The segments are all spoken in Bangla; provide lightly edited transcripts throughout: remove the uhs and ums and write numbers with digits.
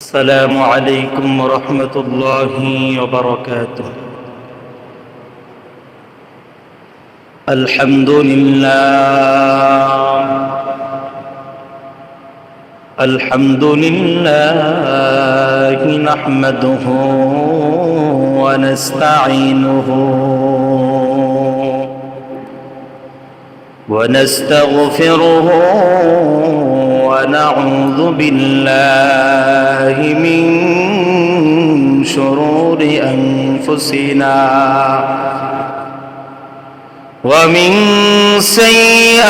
السلام عليكم ورحمة الله وبركاته. الحمد لله نحمده ونستعينه ونستغفره ونعوذ بالله من شرور أنفسنا ومن سيئات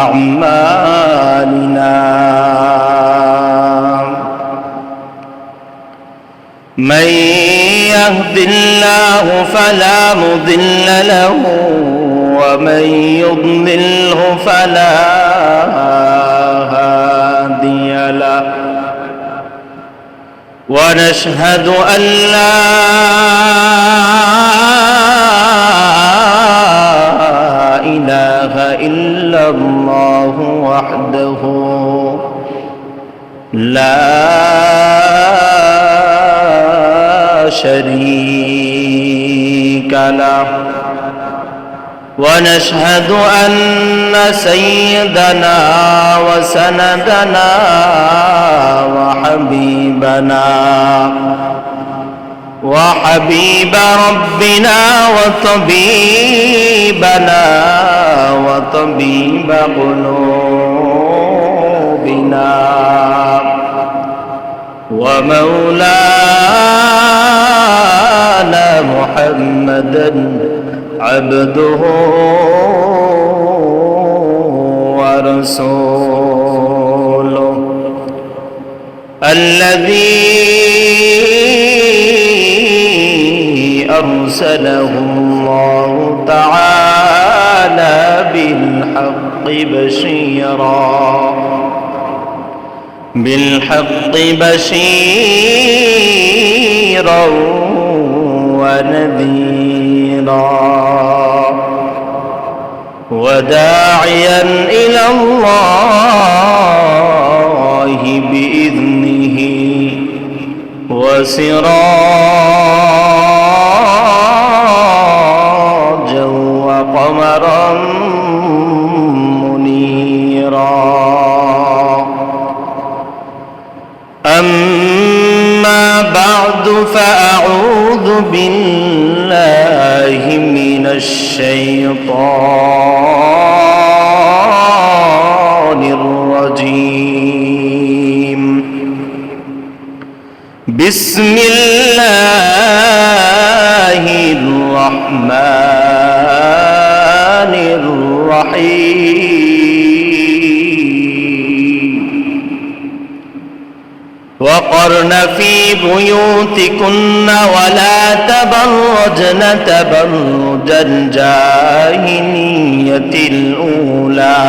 أعمالنا من يهد الله فلا مضل له ومن يضلله فلا هادي له ونشهد أن لا إله إلا الله وحده لا شريك له ونشهد أن سيدنا وسندنا وحبيب ربنا وطبيب قلوبنا ومولانا محمدا عبده ورسوله الذي أرسله الله تعالى بالحق بشيرا ونذيرا وداعيا إلى الله بإذنه وسراجا وقمرا منيرا. أما بعد فأعوذ بالله من الشيطان الرجيم. بسم الله الرحمن الرحيم. وقرن في بيوتكن ولا تبرجن تبرج الجاهلية الأولى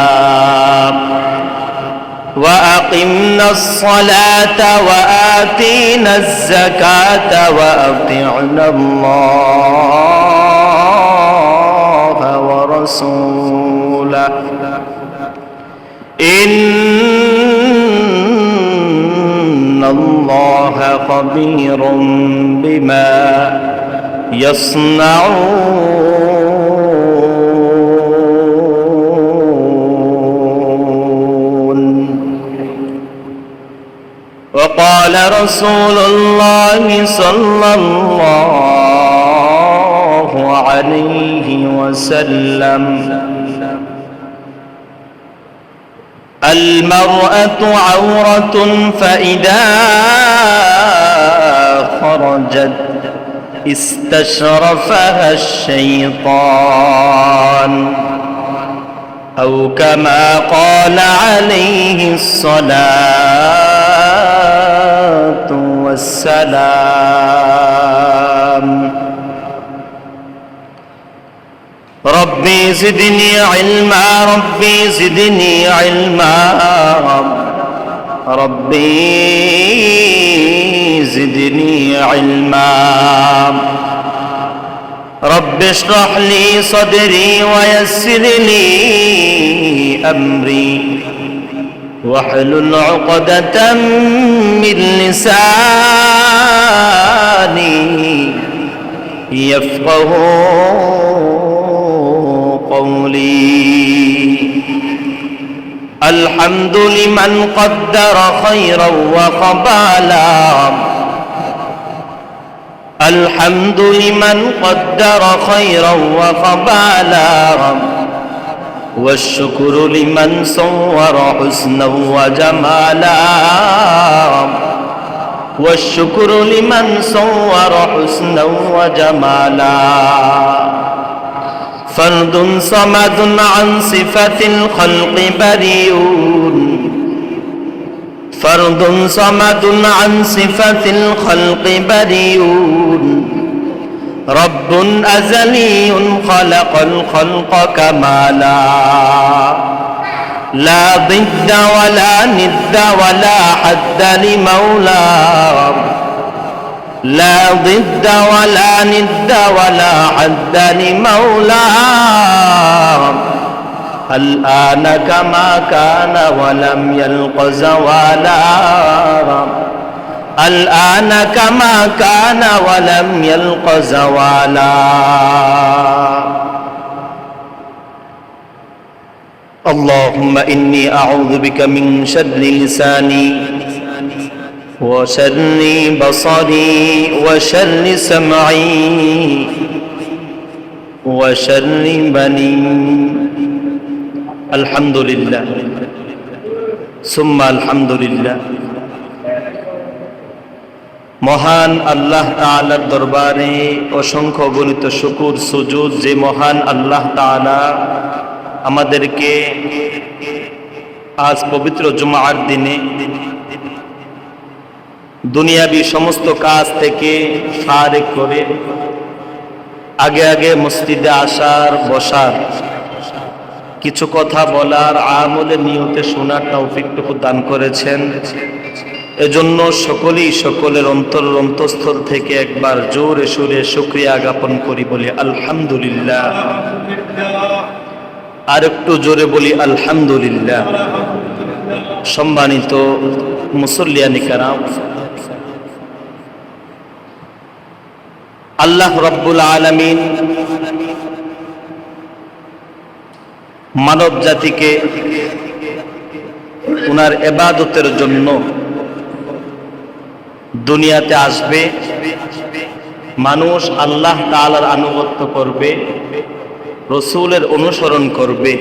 وأقمنا الصلاة وآتينا الزكاة وأطعنا الله ورسوله إن الله خبير بما يصنعون. وقال رسول الله صلى الله عليه وسلم: المرأة عورة فإذا خرجت استشرفها الشيطان أو كما قال عليه الصلاة والسلام. ربي زدني علما ربي زدني علما ربي زدني علما. رب اشرح لي صدري ويسر لي أمري واحلل عقدة من لساني يفقهوا قولي. الحمد لمن قدر خيرا وقبالا، الحمد لمن قدر خيرا وقبالا، والشكر لمن صور حسنا وجمالا، والشكر لمن صور حسنا وجمالا. فرد صمد عن صفة الخلق بريء، فرد صمد عن صفة الخلق بريء، رب أزلي خلق الخلق كمالا. لا ضد ولا ند ولا حد لمولاه، لا ضد ولا ند ولا حد لمولاه. الآن كما كان ولم يلق زوالا، الآن كما كان ولم يلق زوالا. اللهم إني أعوذ بك من شر لساني وشر بصري وشر سمعي وشر بني. الحمد لله ثم الحمد لله. মহান আল্লাহ তাআলার দরবারে অসংখ্য গণিত শুকর সুজুদ, যে মহান আল্লাহ তাআলা আমাদেরকে আজ পবিত্র জুমার দিনে দুনিয়াবি সমস্ত কাজ থেকে ফারেক করে আগে আগে মসজিদে আসার, বসার, কিছু কথা বলার, আমলের নিয়তে শোনার তৌফিকটুকু দান করেছেন। এজন্য সকলেই সকলের অন্তঃস্থল থেকে একবার জোরে সুরে শুকরিয়া জ্ঞাপন করি, বলি আলহামদুলিল্লাহ। আর একটু জোরে বলি আলহামদুলিল্লাহ। সম্মানিত মুসল্লিয়ানি কেরাম, আল্লাহ রাব্বুল আলামিন মানব জাতিকে ওনার ইবাদতের জন্য দুনিয়াতে আসবে। মানুষ আল্লাহ তাআলার আনুগত্য করবে, রাসূলের অনুসরণ করবে।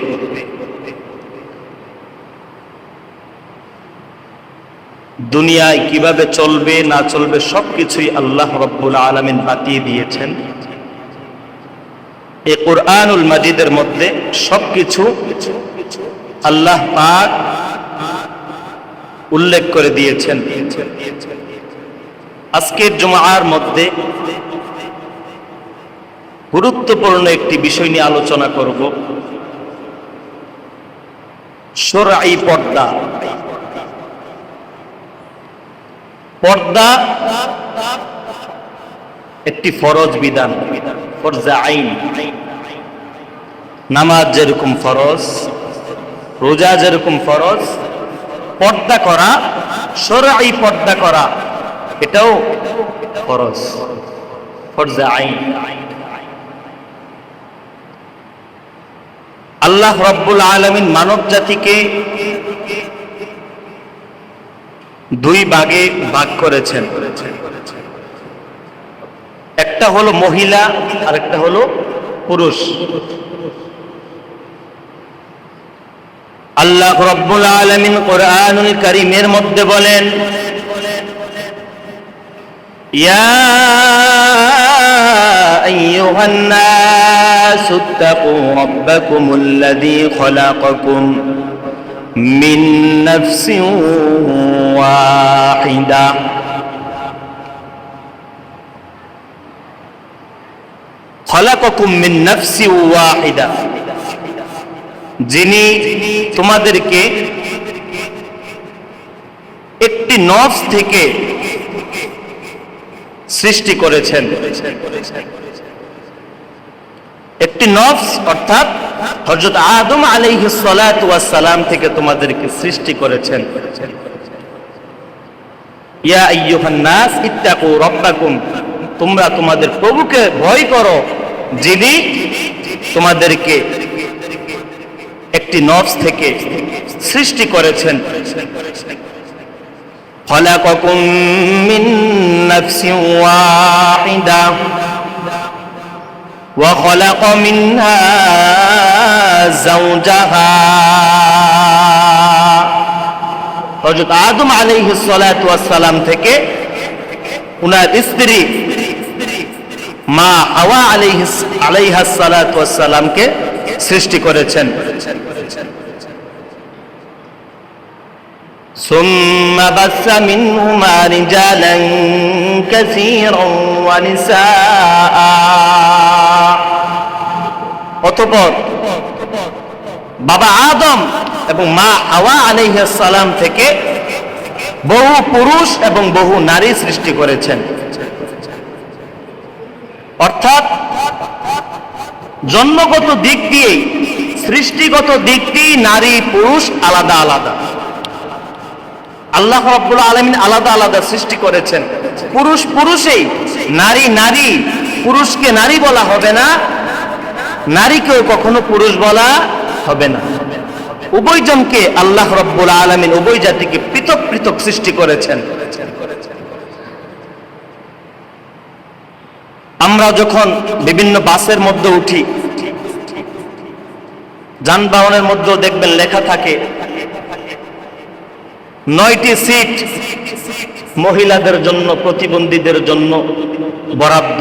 দুনিয়ায় কিভাবে চলবে না চলবে সবকিছুই আল্লাহ রাব্বুল আলামিন বাতিয়ে দিয়েছেন। এই কুরআনুল মাজিদের মধ্যে সবকিছু আল্লাহ পাক উল্লেখ করে দিয়েছেন। আজকের জুমার মধ্যে গুরুত্বপূর্ণ একটি বিষয় নিয়ে আলোচনা করব, শরঈ পর্দা। পর্দা একটি ফরজ বিধান, ফরজে আইন। নামাজ যেরকম ফরজ, রোজা যেরকম ফরজ, পর্দা করা, শরঈ পর্দা করা, এটাও ফরজ, ফরজে আইন। আল্লাহ রাব্বুল আলামিন মানব জাতিকে দুই ভাগে ভাগ করেছেন। একটা হলো মহিলা আর একটা হলো পুরুষ। আল্লাহ রাব্বুল আলামিন কুরআনুল কারীমের মধ্যে বলেন, ইয়া আইয়ুহান নাসু ইত্তাকু রাব্বাকুমুল্লাযী খলাকাকুম মিন নাফসিন ওয়াহিদা। খলাকাকুম মিন নাফসিন ওয়াহিদা, যিনি তোমাদেরকে একটি নফস থেকে সৃষ্টি করেছেন। একটি নফস অর্থাৎ হযরত আদম আলাইহিস সালাতু ওয়াস সালাম থেকে তোমাদেরকে সৃষ্টি করেছেন। ইয়া আইয়ুহান নাস ইত্তাকু রাব্বাকুম, তোমরা তোমাদের প্রভুকে ভয় করো যিনি তোমাদেরকে একটি নফস থেকে সৃষ্টি করেছেন। খলাকাকুম মিন নাফসিন ওয়াহিদা ওয়া খলাকা মিনহা যাওজাহা। হযরত আদম আলাইহিস সালাতু ওয়াস সালাম থেকে উনার স্ত্রী মা হাওয়া আলাইহাস সালাতু ওয়াস সালামকে সৃষ্টি করেছেন। সুম্মা বাসসা মিনহুমা রিজালান কাসীরান ওয়া নিসাআ। অতঃপর বাবা আদম এবং মা হাওয়া আলাইহিস সালাম থেকে বহু পুরুষ এবং বহু নারী সৃষ্টি করেছেন। অর্থাৎ জন্মগত দিক দিয়ে, সৃষ্টিগত দিক দিয়ে নারী পুরুষ আলাদা আলাদা। আল্লাহ রাব্বুল আলামিন আলাদা আলাদা সৃষ্টি করেছেন। পুরুষ পুরুষেই, নারী নারী, পুরুষকে নারী বলা হবে না, নারীকেও কখনো পুরুষ বলা হবে না। উভয়জনকে আল্লাহ রাব্বুল আলামিন উভয় জাতিকে পৃথক পৃথক সৃষ্টি করেছেন। আমরা যখন বিভিন্ন বাসের মধ্যে উঠি, যানবাহনের মধ্যেও দেখবেন লেখা থাকে 9টি সিট মহিলাদের জন্য, প্রতিবন্ধীদের জন্য বরাদ্দ,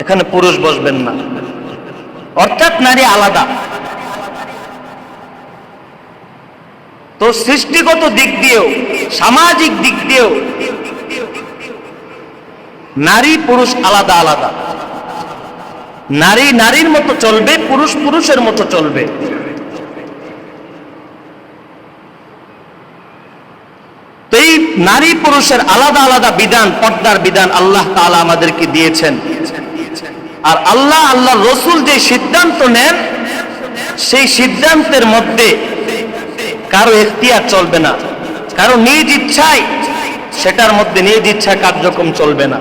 এখানে পুরুষ বসবেন না। অর্থাৎ নারী আলাদা। তো সৃষ্টিগত দিক দিয়েও, সামাজিক দিক দিয়েও নারী পুরুষ আলাদা আলাদা। নারী নারীর মতো চলবে, পুরুষ পুরুষের মতো চলবে। তো এই নারী পুরুষের আলাদা আলাদা বিধান, পর্দার বিধান আল্লাহ তাআলা আমাদেরকে দিয়েছেন। আর আল্লাহর রাসূল যে সিদ্ধান্ত নেন, সেই সিদ্ধান্তের মধ্যে কারো এখতিয়ার চলবে না, কারো নিজ ইচ্ছায় সেটার মধ্যে নিজ ইচ্ছা কার্যক্রম চলবে না।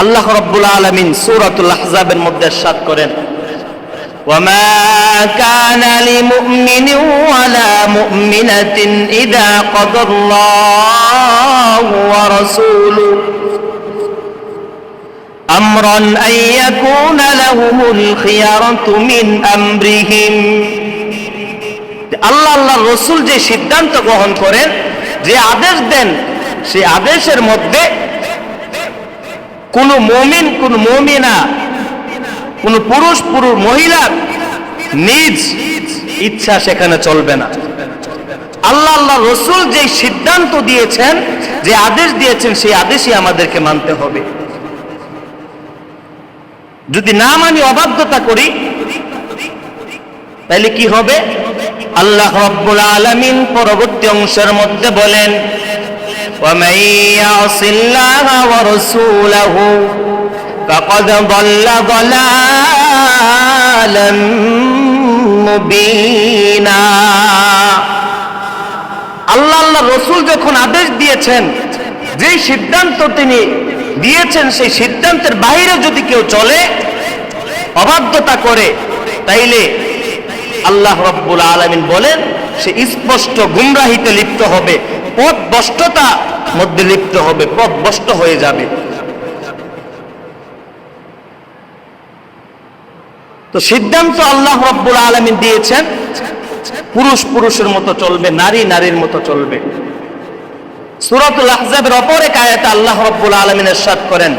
আল্লাহ রাব্বুল আলামিন সূরাতুল আহজাবের মধ্যে ইরশাদ করেন, ওয়ামা কানা লিমুমিনিন ওয়ালা মুমিনাতিন ইযা কাদাল্লাহু ওয়া রাসূলুহু আমরান আন ইয়াকুনা লাহুমুল খিয়ারাতু মিন আমরিহিম। আল্লাহর রাসূল যে সিদ্ধান্ত গ্রহণ করেন, যে আদেশ দেন, সেই আদেশের মধ্যে কোন মুমিন, কোন মুমিনা, কোন পুরুষ মহিলার নিজ ইচ্ছা সেখানে চলবে না। আল্লাহর রাসূল যে সিদ্ধান্ত দিয়েছেন, যে আদেশ দিয়েছেন, সেই আদেশই আমাদেরকে মানতে হবে। যদি না মানি, অবাধ্যতা করি, তাহলে কি হবে? আল্লাহ রাব্বুল আলামিন পরবর্তী অংশের মধ্যে বলেন, وَمَن يَعْصِ اللَّهَ وَرَسُولَهُ فَقَدْ ضَلَّ ضَلَالًا مُبِينًا। আল্লাহর রাসূল যখন আদেশ দিয়েছেন, যে সিদ্ধান্ত তিনি দিয়েছেন, সেই সিদ্ধান্তের বাইরে যদি কেউ চলে, অবাধ্যতা করে, তাইলে আল্লাহ রাব্বুল আলামিন বলেন সে স্পষ্ট গুমরাহিতে লিপ্ত হবে, পথভ্রষ্টতা মধ্যে লিপ্ত হবে, পথভ্রষ্ট হয়ে যাবে। তো সিদ্ধান্ত আল্লাহ রাব্বুল আলামিন দিয়েছেন, পুরুষ পুরুষের মতো চলবে, নারী নারীর মতো চলবে। সূরাতুল আহজাবের অপর এক আয়াতে আল্লাহ রাব্বুল আলামিন ইরশাদ করেন,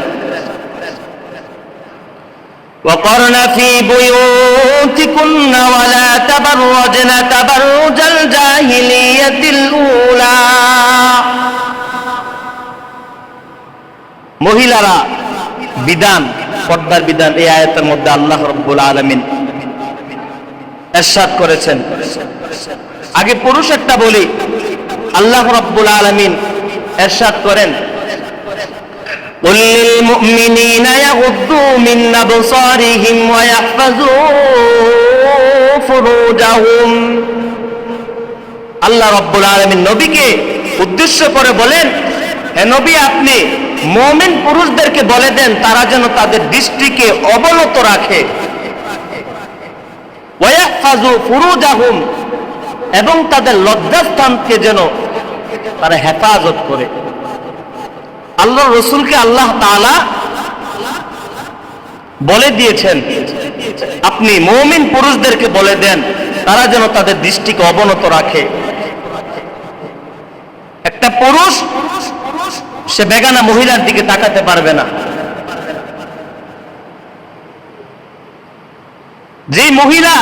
وقرن في بيوتكن ولا تبرجن تبرج الجاهلية الأولى। মহিলারা বিধান, পর্দার বিধান এই আয়াতের মধ্যে আল্লাহ রাব্বুল আলামিন ইরশাদ করেছেন। আগে পুরুষেরটা বলি, আল্লাহ রাব্বুল আলামিন ইরশাদ করেন, قل للمؤمنين يغضوا من أبصارهم ويحفظوا فروجهم আল্লাহ রাব্বুল আলামিন নবীকে উদ্দেশ্য করে বলেন, হে নবী, আপনি মুমিন পুরুষদেরকে বলে দেন তারা যেন তাদের দৃষ্টিকে অবনত রাখে, ওয়ায়াহফাজু ফুরুজাহুম, এবং তাদের লজ্জাস্থানকে যেন তারা হেফাজত করে। আল্লাহ রসুলকে আল্লাহ তাআলা বলে দিয়েছেন আপনি মুমিন পুরুষদেরকে বলে দেন তারা যেন তাদের দৃষ্টিকে অবনত রাখে। একটা পুরুষ সে বেগানা মহিলার দিকে তাকাতে পারবে না। যে মহিলা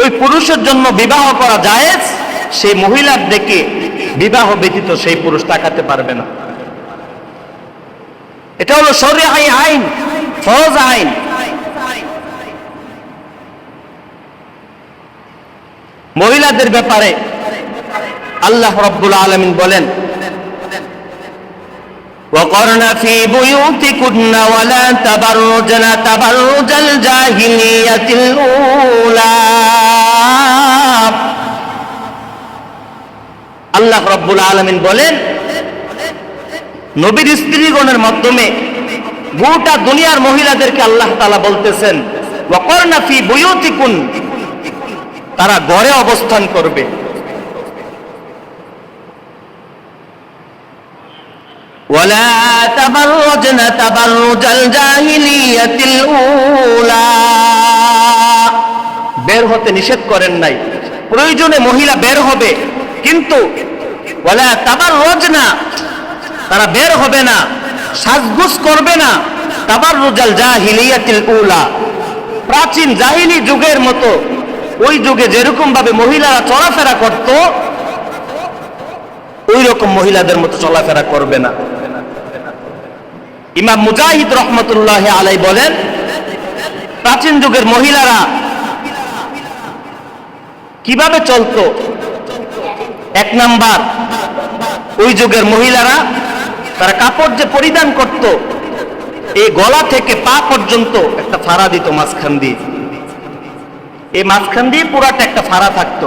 ওই পুরুষের জন্য বিবাহ করা জায়েজ, সেই মহিলার দিকে বিবাহ ব্যতীত সেই পুরুষ তাকাতে পারবে না। এটা হলো শরীআই আইন, ফরজ আইন। মহিলাদের ব্যাপারে আল্লাহ রাব্বুল আলামিন বলেন, وَقَرْنَ فِي بُيُوتِكُنَّ وَلَا تَبَرُّجْنَ تَبَرُّجَ الْجَاهِلِيَّةِ الْأُولَى। আল্লাহ রাব্বুল আলামিন বলেন, নবীর স্ত্রীগণের মাধ্যমে গোটা দুনিয়ার মহিলাদেরকে আল্লাহ তাআলা বলতেছেন, ওয়াকরনা ফি বুয়ুতিকুন, তারা ঘরে অবস্থান করবে। ওয়ালা তাবাররুজনা তাবাররুজাল জাহিলিয়াতিল উলা, বের হতে নিষেধ করেন নাই, প্রয়োজনে মহিলা বের হবে, কিন্তু ওয়ালা তাবাররুজনা, তারা বের হবে না, সাজগোজ করবে না, তাবাররুজাল জাহিলিয়াতিল উলা, প্রাচীন জাহিলি যুগের মতো, ওই যুগে যেরকম ভাবে মহিলারা চলাফেরা করত ওই রকম মহিলাদের মতো চলাফেরা করবে না। ইমাম মুজাহিদ রহমতুল্লাহ আলাই বলেন, প্রাচীন যুগের মহিলারা কিভাবে চলতো? এক নাম্বার, ওই যুগের মহিলারা তারা কাপড় যে পরিধান করত, এই গলা থেকে পা পর্যন্ত একটা ফাড়া দিত মাঝখান দিয়ে, এই মাঝখান দিয়ে পুরাটা একটা ফাড়া থাকতো।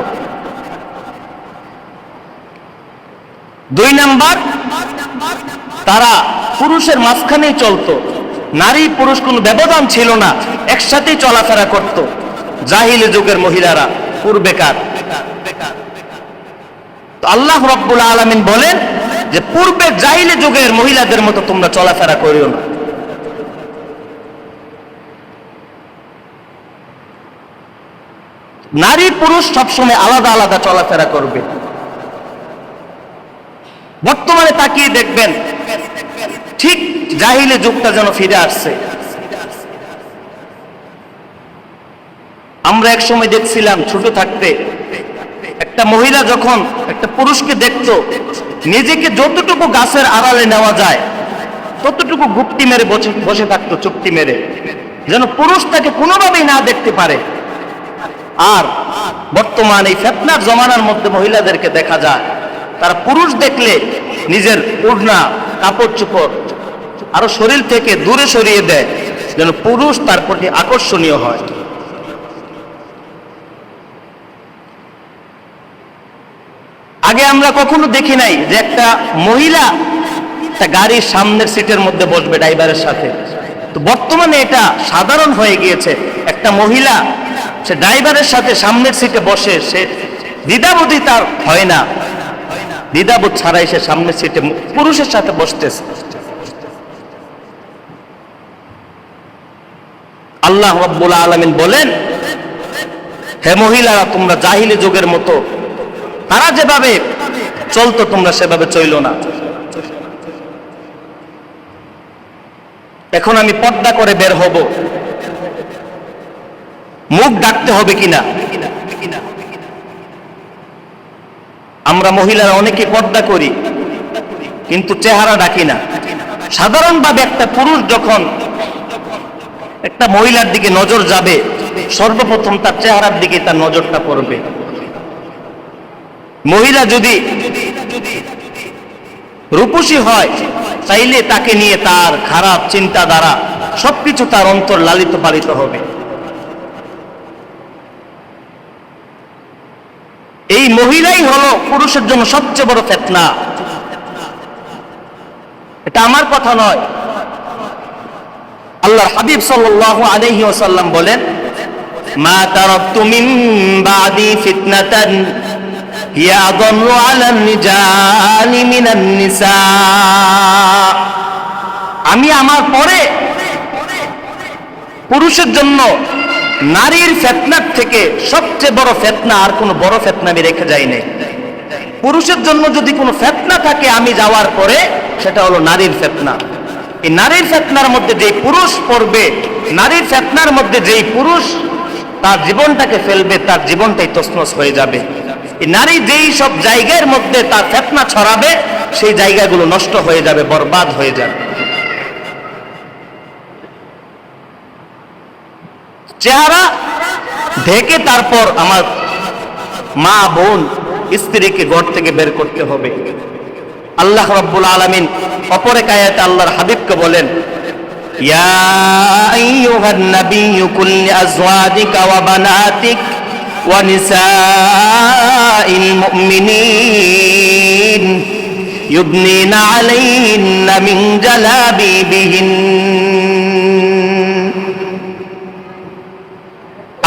দুই নাম্বার, তারা পুরুষের মাঝখানেই চলতো, নারী পুরুষ কোনো ব্যবধান ছিল না, একসাথেই চলাফেরা করত জাহিলি যুগের মহিলারা, পূর্বেকার। তো আল্লাহ রাব্বুল আলামিন বলেন যে পূর্বে জাহিলি যুগের মহিলাদের মতো তোমরা চলাফেরা করিও না। নারী পুরুষ সবসময় আলাদা আলাদা চলাফেরা করবে। বর্তমানে তাকিয়ে দেখবেন ঠিক জাহিলি যুগটা যেন ফিরে আসছে। আমরা এক সময় দেখছিলাম ছোট থাকতে, একটা মহিলা যখন একটা পুরুষকে দেখত, নিজেকে যতটুকু গাছের আড়ালে নেওয়া যায় ততটুকু গুপ্তি মেরে বসে থাকতো, চুপটি মেরে, যেন পুরুষ তাকে কোনোভাবেই না দেখতে পারে। আর বর্তমান এই ফিতনার জমানার মধ্যে মহিলাদেরকে দেখা যায় তারা পুরুষ দেখলে নিজের ওড়না কাপড় চোপড় আরো শরীর থেকে দূরে সরিয়ে দেয়, যেন পুরুষ তার প্রতি আকর্ষণীয় হয়। আগে আমরা কখনো দেখি নাই যে একটা মহিলা একটা গাড়ির সামনের সিটের মধ্যে বসবে ড্রাইভারের সাথে। তো বর্তমানে এটা সাধারণ হয়ে গিয়েছে, একটা মহিলা সে ড্রাইভারের সাথে সামনের সিটে বসে, সে দ্বিধাবোধই তার হয় না, দ্বিধাবোধ ছাড়াই সে সামনের সিটে পুরুষের সাথে বসতেছে। আল্লাহ রাব্বুল আলামিন বলেন, হে মহিলারা, তোমরা জাহিলি যুগের মতো তারা যেভাবে চলতো তোমরা সেভাবে চইল না। এখন আমি পর্দা করে বের হব, মুখ ঢাকতে হবে কিনা? আমরা মহিলারা অনেকে পর্দা করি কিন্তু চেহারা ঢাকি না। সাধারণভাবে একটা পুরুষ যখন একটা মহিলার দিকে নজর যাবে, সর্বপ্রথম তার চেহারার দিকে তার নজরটা পড়বে। মহিলা যদি রূপসী হয় তাইলে তাকে নিয়ে তার খারাপ চিন্তা দ্বারা সবকিছু তার অন্তর লালিত পালিত হবে। এই মহিলাই হলো পুরুষের জন্য সবচেয়ে বড় ফিতনা। এটা আমার কথা নয়, আল্লাহর হাবিব সাল্লাল্লাহু আলাইহি ওয়াসাল্লাম বলেন, মা তারাকতু মিন বাদি ফিতনাতান হিয়া আযাল্লু আলান রিজালি মিনান নিসা। আমি আমার পরে পুরুষের জন্য নারীর ফিতনার থেকে সবচেয়ে বড় ফিতনা আর কোনো বড় ফিতনা আমি রেখে যাই নাই। পুরুষের জন্য যদি কোনো ফিতনা থাকে আমি যাওয়ার পরে, সেটা হলো নারীর ফিতনা। এই নারীর ফিতনার মধ্যে যেই পুরুষ পড়বে, নারীর ফিতনার মধ্যে যেই পুরুষ তার জীবনটাকে ফেলবে, তার জীবনটাই তছনছ হয়ে যাবে। এই নারী যেই সব জায়গার মধ্যে তার ফিতনা ছড়াবে, সেই জায়গাগুলো নষ্ট হয়ে যাবে, বরবাদ হয়ে যাবে। চেহারা ঢেকে তারপর আমার মা বোন স্ত্রীকে ঘর থেকে বের করতে হবে। আল্লাহ রাব্বুল আলামিন অপর এক আয়াতে আল্লাহর হাবিবকে বলেন, ইয়া আইয়ুহান নাবিয়্যু কুল লিআজওয়াজিকা ওয়া বানাতিক ওয়া নিসাইল মুমিনিন ইউদনিনা আলাইহিন্না মিন জালাবিবিহিন।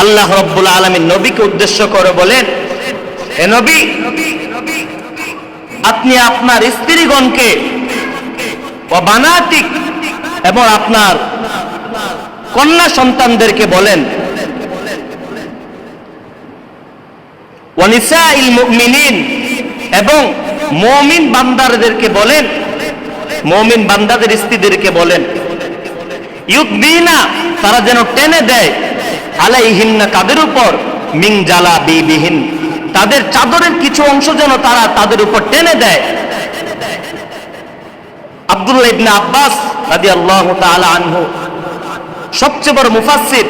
আল্লাহ রাব্বুল আলামিন নবীকে উদ্দেশ্য করে বলেন, হে নবী, আপনি আপনার স্ত্রীগণকে ও বানাতিক এবং আপনার কন্যা সন্তানদেরকে বলেন, ওয়া নিসাইল মুমিনিন এবং মুমিন বান্দাদেরকে বলেন, মুমিন বান্দাদের স্ত্রীদেরকে বলেন, ইউদনিনা তারা যেন টেনে দেয়, আলাইহিন্না তাদের উপর, মিন জালাবিবিহিন তাদের চাদরের কিছু অংশ যেন তারা তাদের উপর টেনে দেয়। আব্দুল্লাহ ইবনে আব্বাস রাদিয়াল্লাহু তাআলা আনহু সবচেয়ে বড় মুফাসসির,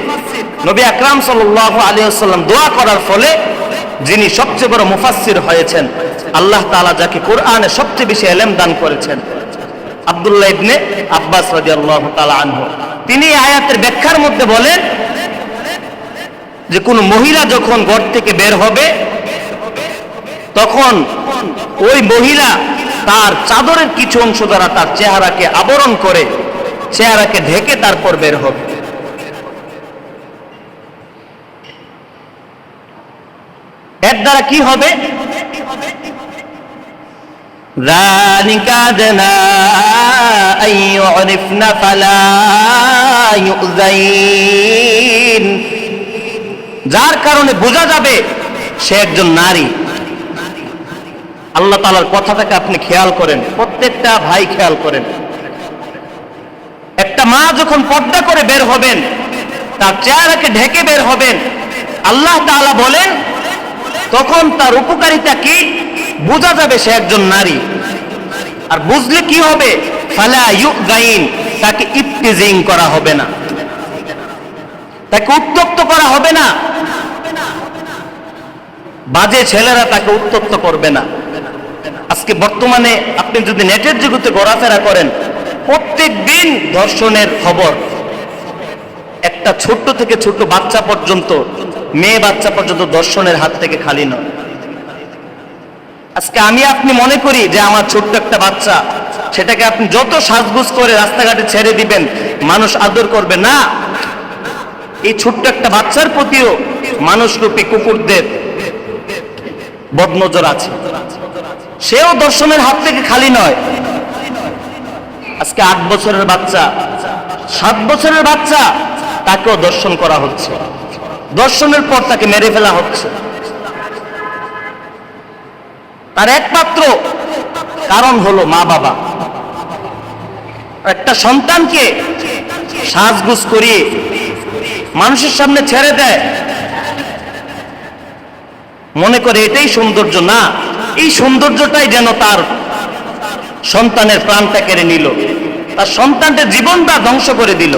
নবী আকরাম সাল্লাল্লাহু আলাইহি ওয়াসাল্লাম দোয়া করার ফলে যিনি সবচেয়ে বড় মুফাসসির হয়েছেন, আল্লাহ তাআলা যাকে কোরআনে সবচেয়ে বেশি ইলম দান করেছেন, আব্দুল্লাহ ইবনে আব্বাস রাদিয়াল্লাহু তাআলা আনহু, তিনি আয়াতের ব্যাখ্যার মধ্যে বলেন যে কোন মহিলা যখন ঘর থেকে বের হবে, তখন ওই মহিলা তার চাদরের কিছু অংশ দ্বারা তার চেহারাকে আবরণ করে, চেহারাকে ঢেকে তারপর বের হবে। এর দ্বারা কি হবে? যালিকা আদনা আইয়ুরিফনা ফালা ইউযাইন, যার কারণে বোঝা যাবে সে একজন নারী। আল্লাহ তাআলার কথাটাকে আপনি খেয়াল করেন, প্রত্যেকটা ভাই খেয়াল করেন। একটা মা যখন পর্দা করে বের হবেন, তার চেহারাকে ঢেকে বের হবেন, আল্লাহ তাআলা বলেন তখন তার উপকারিতা কি বোঝা যাবে, সে একজন নারী। আর বুঝলে কি হবে? ফালা ইউযাইন, তাকে ইফতিজিং করা হবে না, তাকে উত্তপ্ত করা হবে না, বাজে ছেলেরা তাকে উত্তপ্ত করবে না। আজকে বর্তমানে আপনি যদি নেটের জগতে ঘোরাফেরা করেন, প্রত্যেক দিন ধর্ষণের খবর, একটা ছোট্ট থেকে ছোট্ট বাচ্চা পর্যন্ত, মেয়ে বাচ্চা পর্যন্ত ধর্ষণের হাত থেকে খালি নয়। আজকে আমি আপনি মনে করি যে আমার ছোট্ট একটা বাচ্চা, সেটাকে আপনি যত সাজগুজ করে রাস্তাঘাটে ছেড়ে দিবেন মানুষ আদর করবে না। এই ছোট্ট একটা বাচ্চার প্রতিও মানুষরূপী কুকুরদের বদনজর আছে, সেও দর্শনের হাত থেকে খালি নয়। আজকে 8 বছরের বাচ্চা, 7 বছরের বাচ্চা, তাকেও দর্শন করা হচ্ছে, দর্শনের পর তাকে মেরে ফেলা হচ্ছে। তার একমাত্র কারণ হলো মা বাবা। একটা সন্তানকে সাজগুজ করিয়ে মানুষের সামনে ছেড়ে দেয়, মনে করে এটাই সৌন্দর্য। না, এই সৌন্দর্যটাই যেন তার সন্তানের প্রাণটা কেড়ে নিল, তার সন্তানটার জীবনটা ধ্বংস করে দিল।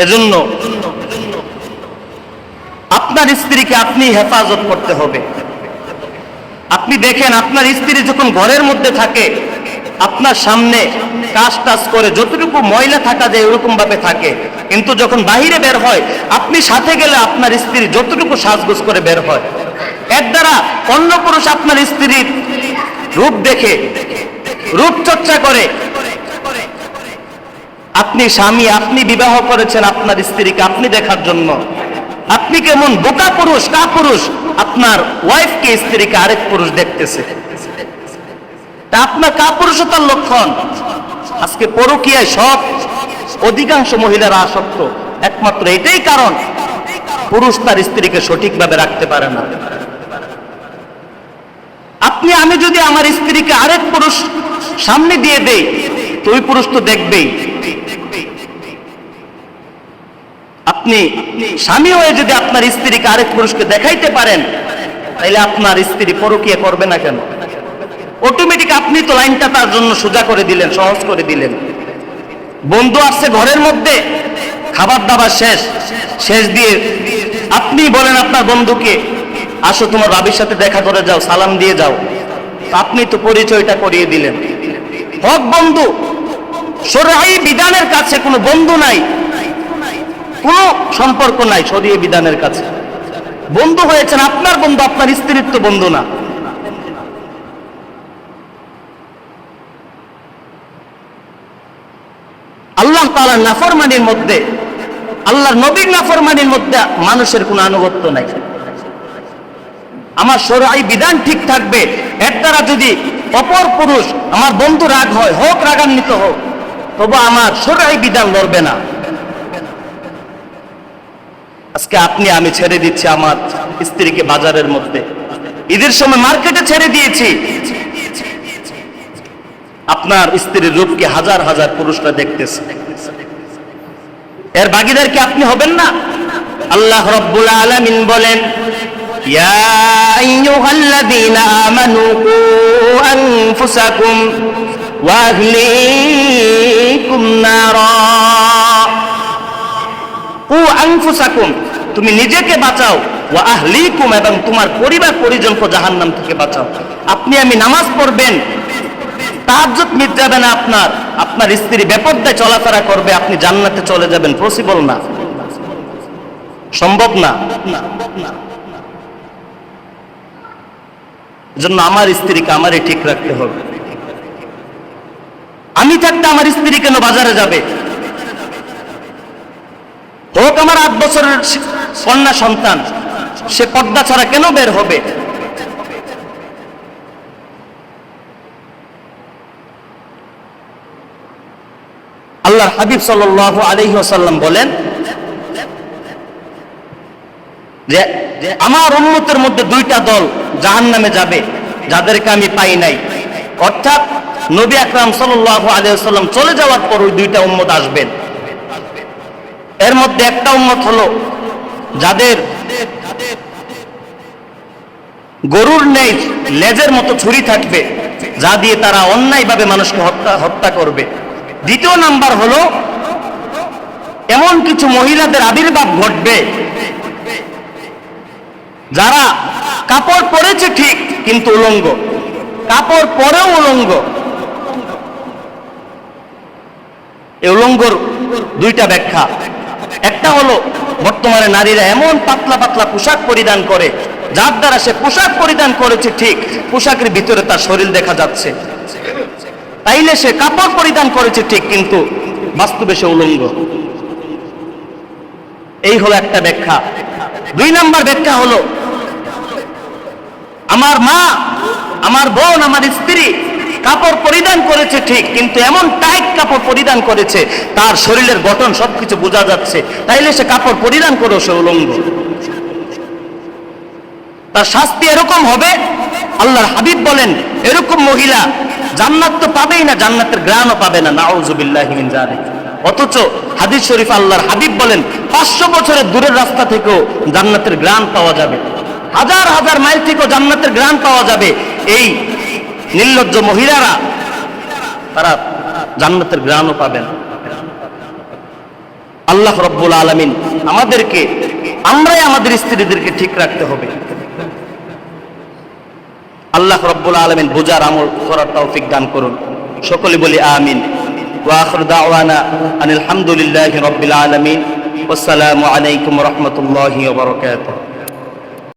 এজন্য আপনার স্ত্রীকে আপনি হেফাজত করতে হবে। আপনি দেখেন আপনার স্ত্রী যখন ঘরের মধ্যে থাকে আপনার সামনে কাজ টাজ করে যতটুকু ময়লা থাকা যায় ওরকম ভাবে থাকে, কিন্তু যখন বাহিরে বের হয় আপনি সাথে গেলে আপনার স্ত্রী যতটুকু সাজগোজ করে বের হয়, এর দ্বারা অন্য পুরুষ আপনার স্ত্রীর রূপ দেখে রূপচর্চা করে। আপনি স্বামী, আপনি বিবাহ করেছেন আপনার স্ত্রীকে আপনি দেখার জন্য, আপনি কেমন বোকা পুরুষ, কাপুরুষ, আপনার ওয়াইফকে স্ত্রীকে আরেক পুরুষ দেখতেছে, তা আপনার কাপুরুষতার লক্ষণ। আজকে পরকীয়ায় সব অধিকাংশ মহিলারা আসক্ত, একমাত্র এটাই কারণ পুরুষ তার স্ত্রীকে সঠিকভাবে রাখতে পারে না। আপনি আমি যদি আমার স্ত্রীকে আরেক পুরুষ সামনে দিয়ে দেই তো ওই পুরুষ তো দেখবেই। আপনি স্বামী হয়ে যদি আপনার স্ত্রীকে আরেক পুরুষকে দেখাইতে পারেন তাহলে আপনার স্ত্রী পরকীয়া করবে না কেন? অটোমেটিক আপনি তো লাইনটা তার জন্য সোজা করে দিলেন, সহজ করে দিলেন। বন্ধু আসছে ঘরের মধ্যে, খাবার দাবার শেষ দিয়ে আপনি বলেন আপনার বন্ধুকে, আসো তোমার ভাবির সাথে দেখা করে যাও, সালাম দিয়ে যাও, আপনি তো পরিচয়টা করিয়ে দিলেন। হক বন্ধু, শরঈ বিধানের কাছে কোনো বন্ধু নাই, কোনো সম্পর্ক নাই শরঈ বিধানের কাছে। বন্ধু হয়েছেন আপনার বন্ধু, আপনার স্ত্রীর তো বন্ধু না। আল্লাহ তাআলার নাফরমানির মধ্যে, আল্লাহর নবীর নাফরমানির মধ্যে মানুষের কোনো আনুগত্য নাই। আমার শরঈ বিধান ঠিক থাকবে, এর দ্বারা যদি অপর পুরুষ আমার বন্ধু রাগ হয়, হোক রাগান্বিত হোক, তবু আমার শরঈ বিধান লড়বে না। আজকে আপনি আমি ছেড়ে দিচ্ছি আমার স্ত্রীকে বাজারের মধ্যে, ঈদের সময় মার্কেটে ছেড়ে দিয়েছি, আপনার স্ত্রীর রূপকে হাজার হাজার পুরুষরা দেখতেছে, এর ভাগীদার কি আপনি হবেন না? আল্লাহ রাব্বুল আলামিন বলেন, ইয়া আইয়ুহাল্লাযীনা আমানু কু আনফুসাকুম ওয়া আহলিকুম নারা। কু আনফুসাকুম, তুমি নিজেকে বাঁচাও, ওয়া আহলিকুম, এবং তোমার পরিবার পরিজনকে জাহান্নাম থেকে বাঁচাও। আপনি আমি নামাজ পড়বেন, তাহাজ্জুদ মিট যাবে না আপনার, আপনার স্ত্রী বেপরদায় চলাফেরা করবে, আপনি জান্নাতে চলে যাবেন, পসিবল না, সম্ভব না। এজন্য আমার স্ত্রীকে আমারই ঠিক রাখতে হবে। আমি থাকতে আমার স্ত্রী কেন বাজারে যাবে? হোক আমার 8 বছরের কন্যা সন্তান, সে পর্দা ছাড়া কেন বের হবে? আল্লাহর হাবিব সাল্লাল্লাহু আলাইহি ওয়াসাল্লাম বলেন যে আমার উম্মতের মধ্যে 2টা দল জাহান্নামে যাবে যাদেরকে আমি পাই নাই। অর্থাৎ নবী আকরাম সাল্লাল্লাহু আলাইহি ওয়াসাল্লাম চলে যাওয়ার পর ওই 2টা উম্মত আসবেন। এর মধ্যে একটা উম্মত হলো যাদের গরুর নেই লেজের মতো ছুরি থাকবে, যা দিয়ে তারা অন্যায়ভাবে মানুষকে হত্যা করবে। দ্বিতীয় নাম্বার হলো এমন কিছু মহিলাদের আবির্ভাব ঘটবে যারা কাপড় পরেছে ঠিক কিন্তু উলঙ্গ, কাপড় পরেও উলঙ্গ। এই উলঙ্গর 2টা ব্যাখ্যা। একটা হলো বর্তমানে নারীরা এমন পাতলা পাতলা পোশাক পরিধান করে যার দ্বারা সে পোশাক পরিধান করেছে ঠিক, পোশাকের ভিতরে তার শরীর দেখা যাচ্ছে, তাইলে সে কাপড় পরিধান করেছে ঠিক কিন্তু বাস্তবে সে উলঙ্গ। এই হলো একটা ব্যাখ্যা। 2 নাম্বার ব্যাখ্যা হলো আমার মা, আমার বোন, আমার স্ত্রী কাপড় পরিধান করেছে ঠিক কিন্তু এমন টাইট কাপড় পরিধান করেছে তার শরীরের গঠন সবকিছু বোঝা যাচ্ছে, তাইলে সে কাপড় পরিধান করেও সে উলঙ্গ। তার শাস্তি এরকম হবে। আল্লাহর হাবিব বলেন এরকম মহিলা জান্নাত তো পাবেই না, জান্নাতের ঘ্রাণও পাবে না, নাউযুবিল্লাহি মিন যালিক। অথচ হাদিস শরীফ আল্লাহর হাবিব বলেন 500 বছরের দূরের রাস্তা থেকেও জান্নাতের ঘ্রাণ পাওয়া যাবে, হাজার হাজার মাইল থেকেও জান্নাতের ঘ্রাণ পাওয়া যাবে। এই নির্লজ্জ মহিলারা তারা জান্নাতের ঘ্রাণও পাবেন। আল্লাহ রাব্বুল আলামিন আমাদেরকে, আমরাই আমাদের স্ত্রীদেরকে ঠিক রাখতে হবে। আল্লাহ রব্বুল আলামিন বুঝার আমল করার তৌফিক দান করুন। সকলে বলি আমিন। ওয়া আখিরু দাওয়ানা আনিল হামদুলিল্লাহি রাব্বিল আলামিন। ওয়াসসালামু আলাইকুম ওয়া রাহমাতুল্লাহি ওয়া বারাকাতুহু।